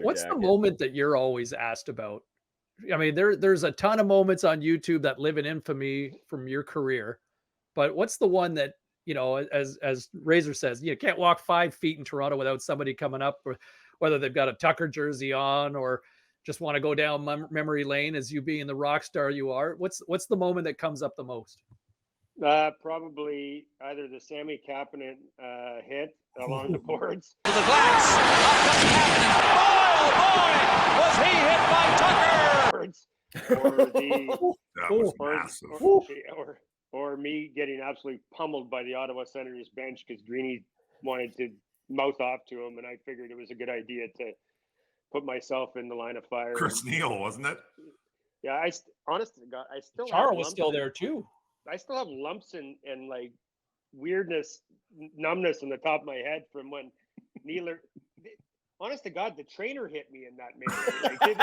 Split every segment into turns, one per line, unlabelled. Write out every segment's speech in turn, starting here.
what's the
jacket.
moment that you're always asked about? I mean, there's a ton of moments on YouTube that live in infamy from your career, but what's the one that, as Razor says, you can't walk 5 feet in Toronto without somebody coming up, or whether they've got a Tucker jersey on or just want to go down memory lane as you being the rock star you are. What's the moment that comes up the most?
Probably either the Sammy Kapanen hit along the boards.
To the glass. Up comes Kapanen. Oh, boy, was he hit by Tucker!
That
was
massive. Or me getting absolutely pummeled by the Ottawa Senators bench because Greeny wanted to mouth off to him, and I figured it was a good idea to put myself in the line of fire.
Chris Neal, wasn't it?
Yeah, honest to God, I still
Chara was still there too.
I still have lumps and like weirdness, numbness in the top of my head from when Nealer. Honest to God, the trainer hit me in that manner. Like,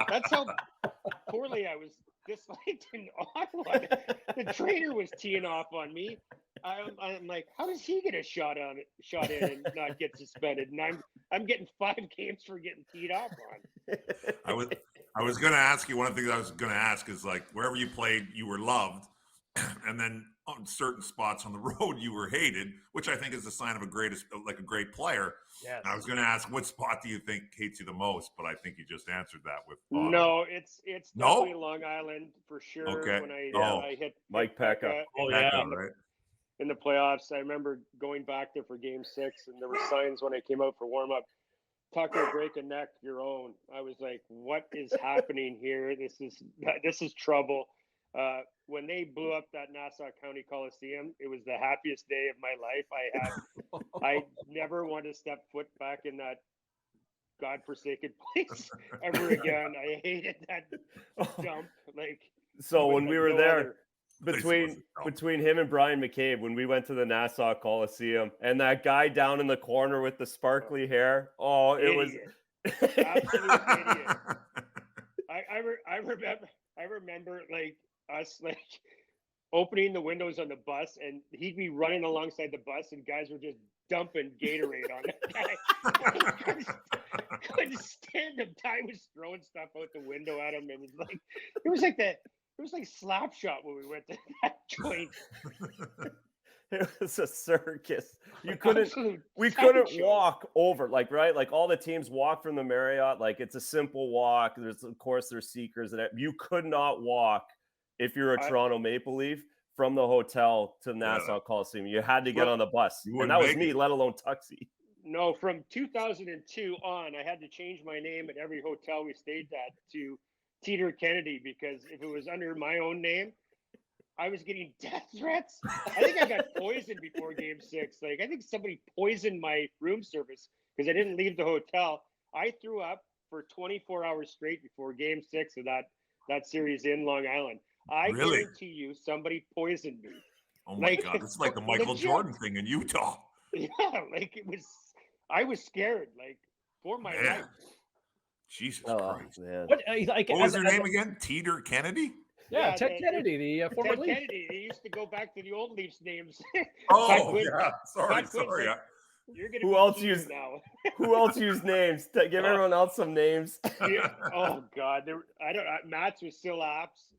that's how poorly I was disliked in Ottawa. The trainer was teeing off on me. I'm like, how does he get a shot in and not get suspended? And I'm getting 5 games for getting teed off on.
I was going to ask you, one of the things I was going to ask is, like, wherever you played, you were loved, and then on certain spots on the road, you were hated, which I think is a sign of a great player.
Yes.
And I was going to ask, what spot do you think hates you the most? But I think you just answered that with
Ottawa. No, it's definitely Long Island for sure.
Okay.
When I hit
Mike Pekka.
Right.
In the playoffs, I remember going back there for Game 6, and there were signs when I came out for warm up. Tucker, break a neck, your own. I was like, what is happening here? This is trouble. When they blew up that Nassau County Coliseum, it was the happiest day of my life. I never want to step foot back in that godforsaken place ever again. I hated that dump. Like,
so when we were there, between him and Brian McCabe, when we went to the Nassau Coliseum, and that guy down in the corner with the sparkly hair, it was
absolute idiot. I remember like us like opening the windows on the bus, and he'd be running alongside the bus, and guys were just dumping Gatorade on that guy. I couldn't stand him. Ty was throwing stuff out the window at him. It was like slap shot when we went to that joint.
It was a circus. We couldn't walk over, like, right? Like, all the teams walk from the Marriott. Like, it's a simple walk. There's seekers, and you could not walk if you're a Toronto Maple Leaf from the hotel to Nassau Coliseum. You had to get on the bus. And that was me, let alone Tuxie.
No, from 2002 on, I had to change my name at every hotel we stayed at to Teeter Kennedy, because if it was under my own name, I was getting death threats. I think I got poisoned before Game 6. Like, I think somebody poisoned my room service because I didn't leave the hotel. I threw up for 24 hours straight before Game 6 of that series in Long Island. I guarantee you somebody poisoned me.
Oh my God, it's like the Michael Jordan thing in Utah.
Yeah, like it was. I was scared, like, for my life.
Jesus Christ.
Man.
What was your name again? Teeter Kennedy?
Yeah, Ted Kennedy, the former
Ted
Leaf.
Kennedy. They used to go back to the old Leafs names.
Yeah. Sorry.
You're gonna
who else used now? Who else used names? Give everyone else some names.
Yeah. Oh God, Matt's was still apps.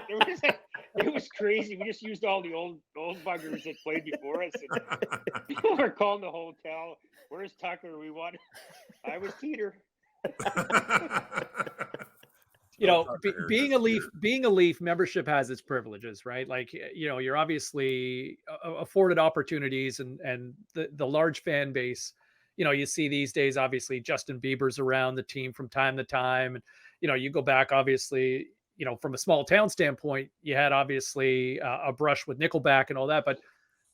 It was crazy. We just used all the old buggers that played before us. And people were calling the hotel. Where's Tucker? I was Teeter.
Being a Leaf, membership has its privileges, right? Like, you're obviously afforded opportunities, and the large fan base. You see these days, obviously Justin Bieber's around the team from time to time, and you go back, obviously, from a small town standpoint, you had obviously a brush with Nickelback and all that, but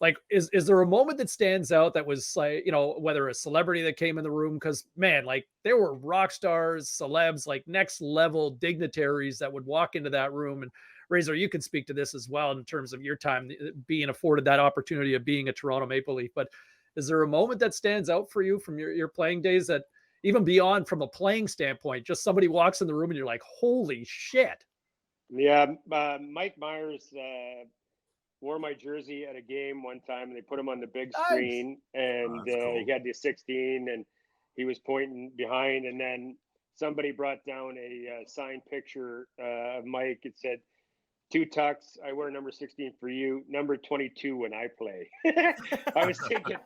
like, is there a moment that stands out that was like, whether a celebrity that came in the room? Because, man, like, there were rock stars, celebs, like next level dignitaries that would walk into that room. And Razor, you can speak to this as well in terms of your time being afforded that opportunity of being a Toronto Maple Leaf. But is there a moment that stands out for you from your playing days, that even beyond from a playing standpoint, just somebody walks in the room and you're like, holy shit?
Yeah, Mike Myers wore my jersey at a game one time, and they put him on the big screen, and he had the 16, and he was pointing behind, and then somebody brought down a signed picture of Mike. It said, 2 tucks. I wear number 16 for you. Number 22 when I play. I was thinking,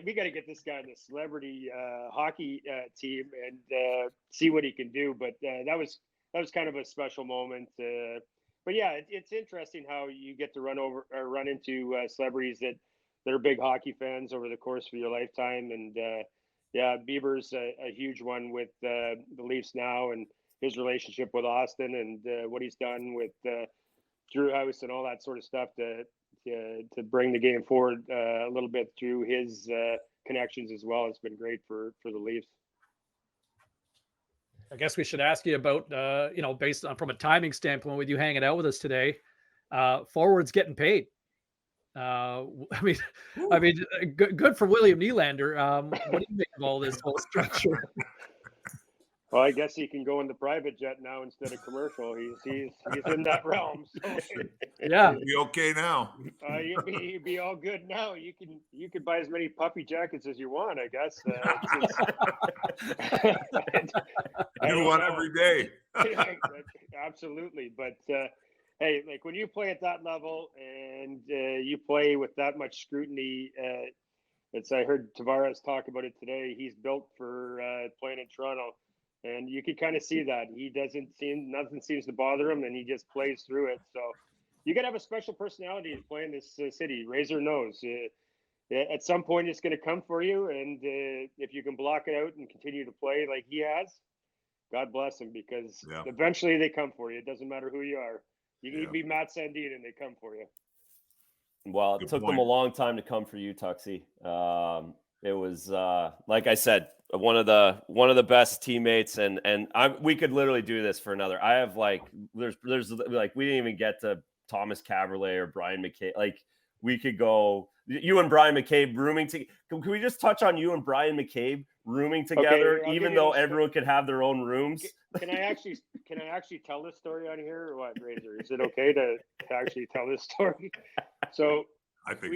we got to get this guy in the celebrity hockey team and see what he can do. But that was kind of a special moment. But yeah, it's interesting how you get to run into celebrities that are big hockey fans over the course of your lifetime. And yeah, Bieber's a huge one with the Leafs now, and his relationship with Austin, and what he's done with Drew House and all that sort of stuff to bring the game forward a little bit through his connections as well. It's been great for the Leafs.
I guess we should ask you about, based on from a timing standpoint, with you hanging out with us today, forwards getting paid. I mean, good for William Nylander. What do you think of all this whole structure?
Well, I guess he can go in the private jet now instead of commercial. He's in that realm. So
yeah,
be okay now.
You'd be all good now. You can buy as many puffy jackets as you want, I guess.
I do one every day.
Absolutely, but hey, like when you play at that level and you play with that much scrutiny, I heard Tavares talk about it today. He's built for playing in Toronto. And you can kind of see that nothing seems to bother him, and he just plays through it. So you got to have a special personality to play in this city. Razor knows. At some point, it's going to come for you, and if you can block it out and continue to play like he has, God bless him, because eventually they come for you. It doesn't matter who you are. You can be Matt Sandin, and they come for you.
Well, it took them a long time to come for you, Tuxie. It was like I said, one of the best teammates, and we could literally do this for another. I have there's we didn't even get to Thomas Caberlet or Brian McCabe. Like we could go you and Brian McCabe rooming together. Can we just touch on you and Brian McCabe rooming together, even though everyone could have their own rooms?
Can I actually tell this story on here or what, Razor? Is it okay to actually tell this story? So
I think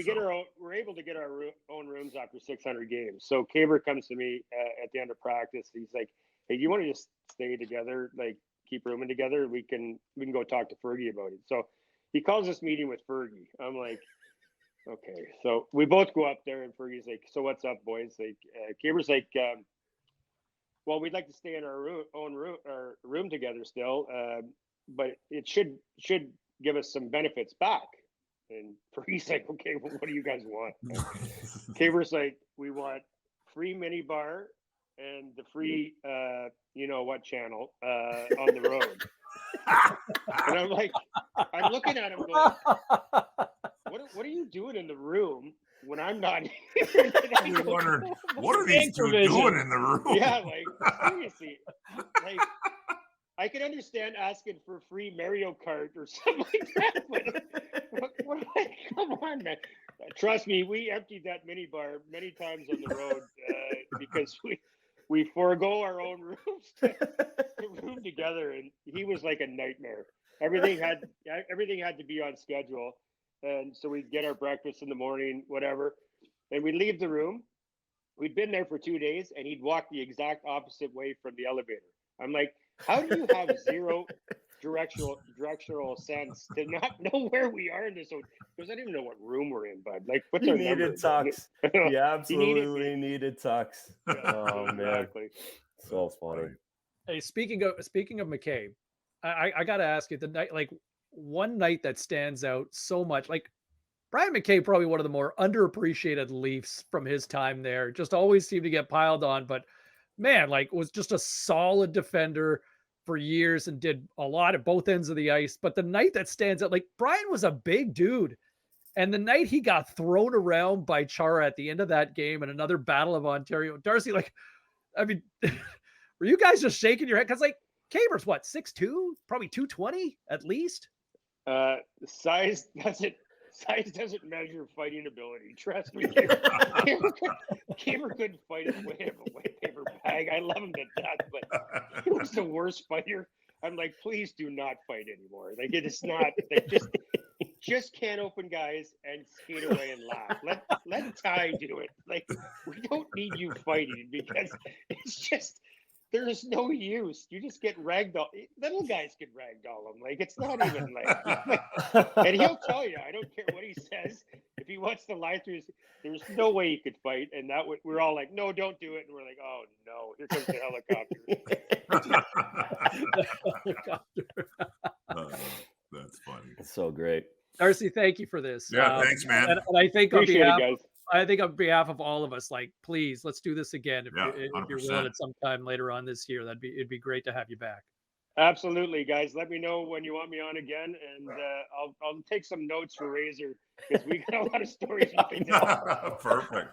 we're able to get our own rooms after 600 games. So Caber comes to me at the end of practice. He's like, "Hey, do you want to just stay together, like keep rooming together? We can go talk to Fergie about it." So he calls this meeting with Fergie. I'm like, okay. So we both go up there, and Fergie's like, "So what's up, boys?" Like Caber's like, "Well, we'd like to stay in our own room together still, but it should give us some benefits back." And Fergie's like, "Okay, well, what do you guys want?" Caber's like, "We want free mini bar and the free, what channel on the road." And I'm like, I'm looking at him going, what are you doing in the room when I'm not here?
You're wondering, what are these two doing in the room? Yeah,
like seriously, like I could understand asking for free Mario Kart or something like that, but come on, man. Trust me, we emptied that mini bar many times on the road because we forego our own rooms to room together, and he was like a nightmare. Everything had to be on schedule, and so we'd get our breakfast in the morning, whatever, and we'd leave the room. We'd been there for 2 days, and he'd walk the exact opposite way from the elevator. I'm like, how do you have zero directional sense to not know where we are in this? Because I don't even know what room we're in, bud. Like, what's our number?
Tux. He absolutely needed Tux. Oh man, exactly. So funny.
Hey, speaking of McCabe, I got to ask you, the night, like one night that stands out so much, like Brian McCabe, probably one of the more underappreciated Leafs from his time there. Just always seemed to get piled on, but man, like was just a solid defender for years and did a lot at both ends of the ice. But the night that stands out, like Brian was a big dude. And the night he got thrown around by Chara at the end of that game and another Battle of Ontario, Darcy, like, I mean, were you guys just shaking your head? Because like Caber's what, 6'2", probably 220 at least?
Size doesn't measure fighting ability. Trust me. Caber couldn't fight his way out of a white paper bag. I love him to death, but he was the worst fighter. I'm like, please do not fight anymore. Like it is not. Like just can open, guys, and skate away and laugh. Let Ty do it. Like, we don't need you fighting because it's just there's no use. You just get ragdoll. Little guys can ragdoll him. Like, it's not even like and he'll tell you. I don't care what he says. If he wants to lie through, there's no way he could fight. And that we're all like, no, don't do it. And we're like, oh no, here comes the helicopter.
That's funny.
It's so great.
Darcy, thank you for this.
Yeah, thanks, man.
And I think
Appreciate it, guys.
I think on behalf of all of us, like, please, let's do this again. If you're
100%.
willing at some time later on this year, it'd be great to have you back.
Absolutely, guys. Let me know when you want me on again, and I'll take some notes for Razor because we got a lot of stories.
Perfect.